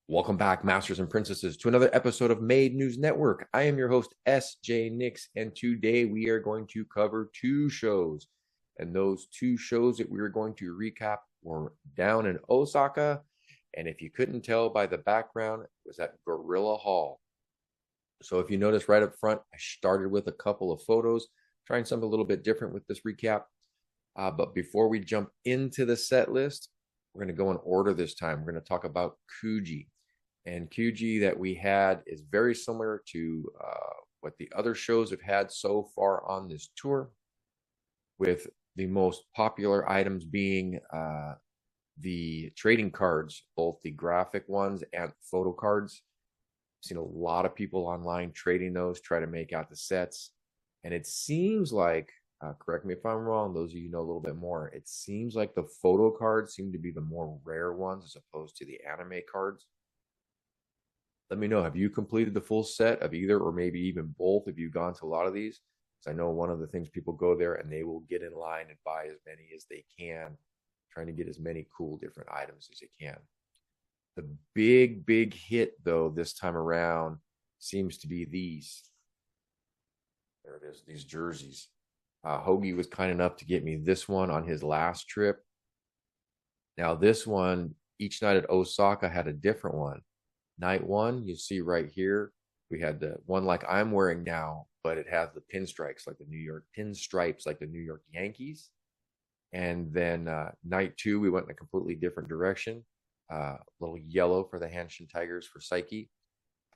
Welcome back, Masters and Princesses, to another episode of MAID News Network. I am your host, S.J. Nix, and today we are going to cover two shows. And those two shows that we are going to recap were down in Osaka. And if you couldn't tell by the background, it was at Gorilla Hall. So if you notice right up front, I started with a couple of photos, trying something a little bit different with this recap. But before we jump into the set list, we're going to go in order this time. We're going to talk about kuji. And kuji that we had is very similar to what the other shows have had so far on this tour, with the most popular items being the trading cards, both the graphic ones and photo cards. I've seen a lot of people online trading those, try to make out the sets. And it seems like, correct me if I'm wrong, those of you know a little bit more, it seems like the photo cards seem to be the more rare ones as opposed to the anime cards. Let me know, have you completed the full set of either or maybe even both? Have you gone to a lot of these? Because I know one of the things, people go there and they will get in line and buy as many as they can, trying to get as many cool different items as they can. The big hit, though, this time around seems to be these. There it is, these jerseys. Hoagie was kind enough to get me this one on his last trip. Now, this one, each night at Osaka had a different one. Night one, you see right here, we had the one like I'm wearing now, but it has the pinstripes like the New York Yankees. And then night two, we went in a completely different direction. A little yellow for the Hanshin Tigers for Psyche,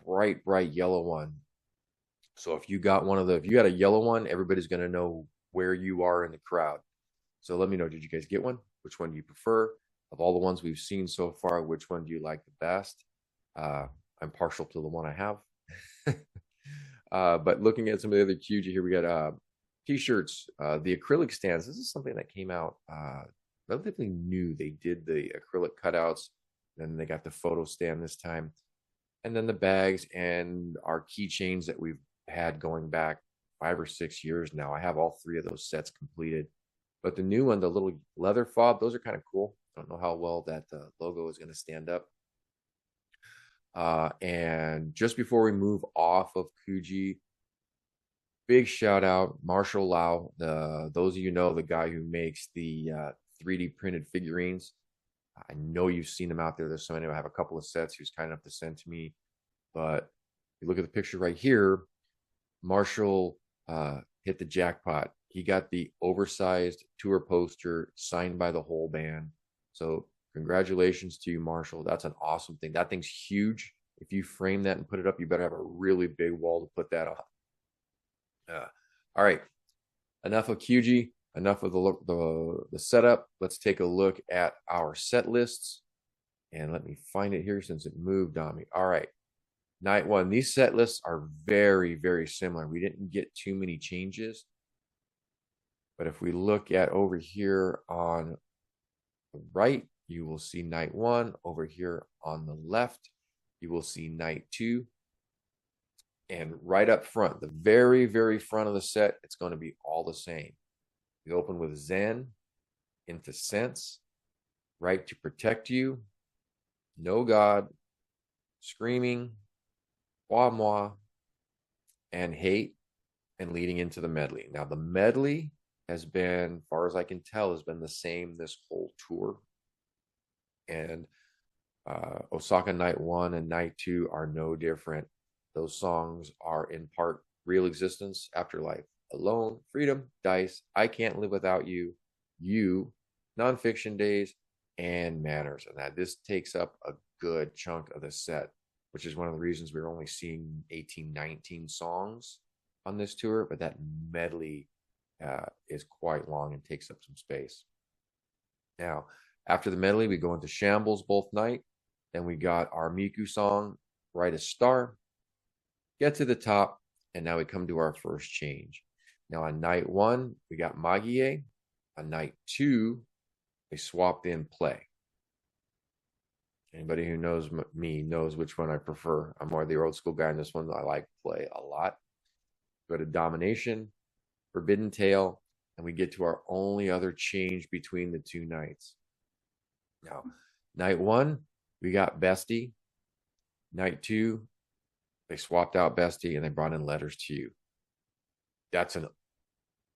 bright yellow one. So if you got a yellow one, everybody's going to know where you are in the crowd. So let me know, did you guys get one? Which one do you prefer? Of all the ones we've seen so far, which one do you like the best? I'm partial to the one I have. But looking at some of the other kuji here, we got t-shirts, the acrylic stands. This is something that came out relatively new. They did the acrylic cutouts, then they got the photo stand this time, and then the bags and our keychains that we've had going back 5 or 6 years now. I have all three of those sets completed, but the new one, the little leather fob, those are kind of cool. I don't know how well that logo is going to stand up. And just before we move off of kuji, big shout out Marshall Lau, those of you know, the guy who makes the 3D printed figurines. I know you've seen them out there. There's so many. I have a couple of sets he was kind enough to send to me. But if you look at the picture right here, Marshall hit the jackpot. He got the oversized tour poster signed by the whole band. So congratulations to you, Marshall. That's an awesome thing. That thing's huge. If you frame that and put it up, you better have a really big wall to put that on. All right, enough of kuji, enough of the setup. Let's take a look at our set lists. And let me find it here since it moved on me. All right, night one. These set lists are very similar. We didn't get too many changes. But if we look at over here on the right, you will see night one. Over here on the left, you will see night two. And right up front, the very front of the set, it's going to be all the same. We open with Zen, into Sense, Right to Protect You, No God, Screaming, Moi Moi, and Hate, and leading into the medley. Now, the medley has been, as far as I can tell, has been the same this whole tour. And Osaka night one and night two are no different. Those songs are in part Real Existence, Afterlife, Alone, Freedom, Dice, I Can't Live Without You, You, Nonfiction Days, and Manners. And that this takes up a good chunk of the set, which is one of the reasons we're only seeing 18, 19 songs on this tour. But that medley is quite long and takes up some space. Now, after the medley, we go into Shambles both night. Then we got our Miku song, Brightest Star. Get to the top, and now we come to our first change. Now, on night one, we got Magie. On night two, they swapped in Play. Anybody who knows me knows which one I prefer. I'm more the old school guy in this one. I like Play a lot. Go to Domination, Forbidden Tale, and we get to our only other change between the two nights. Now, night one, we got Bestie. Night 2, they swapped out Bestie and they brought in Letters to You. That's an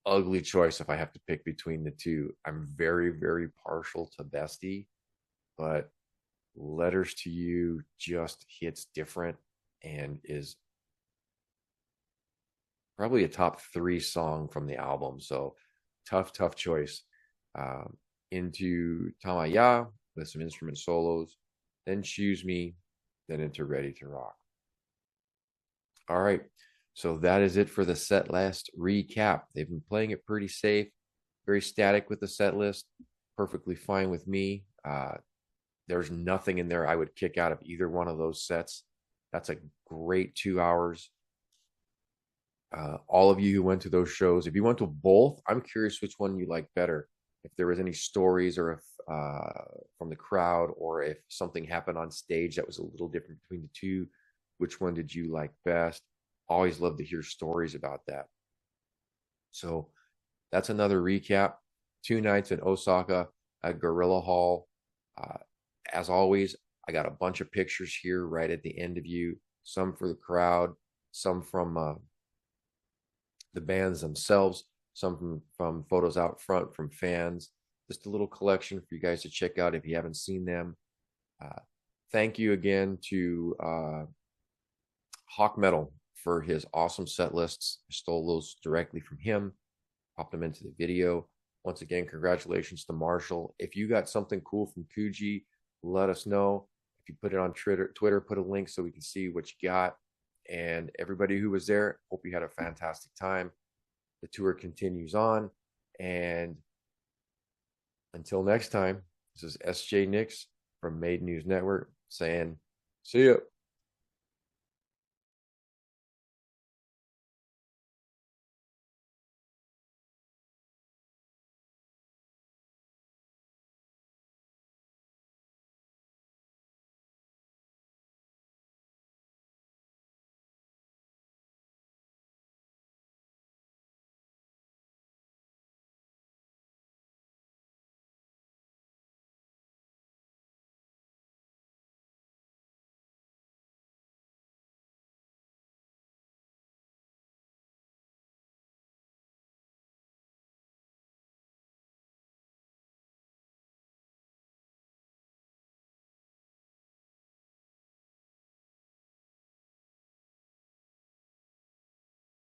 ugly choice if I have to pick between the two. I'm very, very partial to Bestie, but Letters to You just hits different and is probably a top 3 song from the album. So tough choice. Into Tamaya with some instrument solos, then Choose Me, then into Ready to Rock. All right. So that is it for the set list recap. They've been playing it pretty safe, very static with the set list. Perfectly fine with me. There's nothing in there I would kick out of either one of those sets. That's a great 2 hours. All of you who went to those shows, if you went to both, I'm curious which one you like better. If there was any stories or if from the crowd, or if something happened on stage that was a little different between the two, which one did you like best? Always love to hear stories about that. So that's another recap. 2 nights in Osaka at Gorilla Hall. As always, I got a bunch of pictures here right at the end of you, some for the crowd, some from the bands themselves, some from photos out front from fans. Just a little collection for you guys to check out if you haven't seen them. Thank you again to Hawk Metal for his awesome set lists. I stole those directly from him, popped them into the video. Once again, congratulations to Marshall. If you got something cool from Kuji, let us know. If you put it on Twitter, put a link so we can see what you got. And everybody who was there, hope you had a fantastic time. The tour continues on. And until next time, this is SJ Nix from MAID News Network saying, see ya.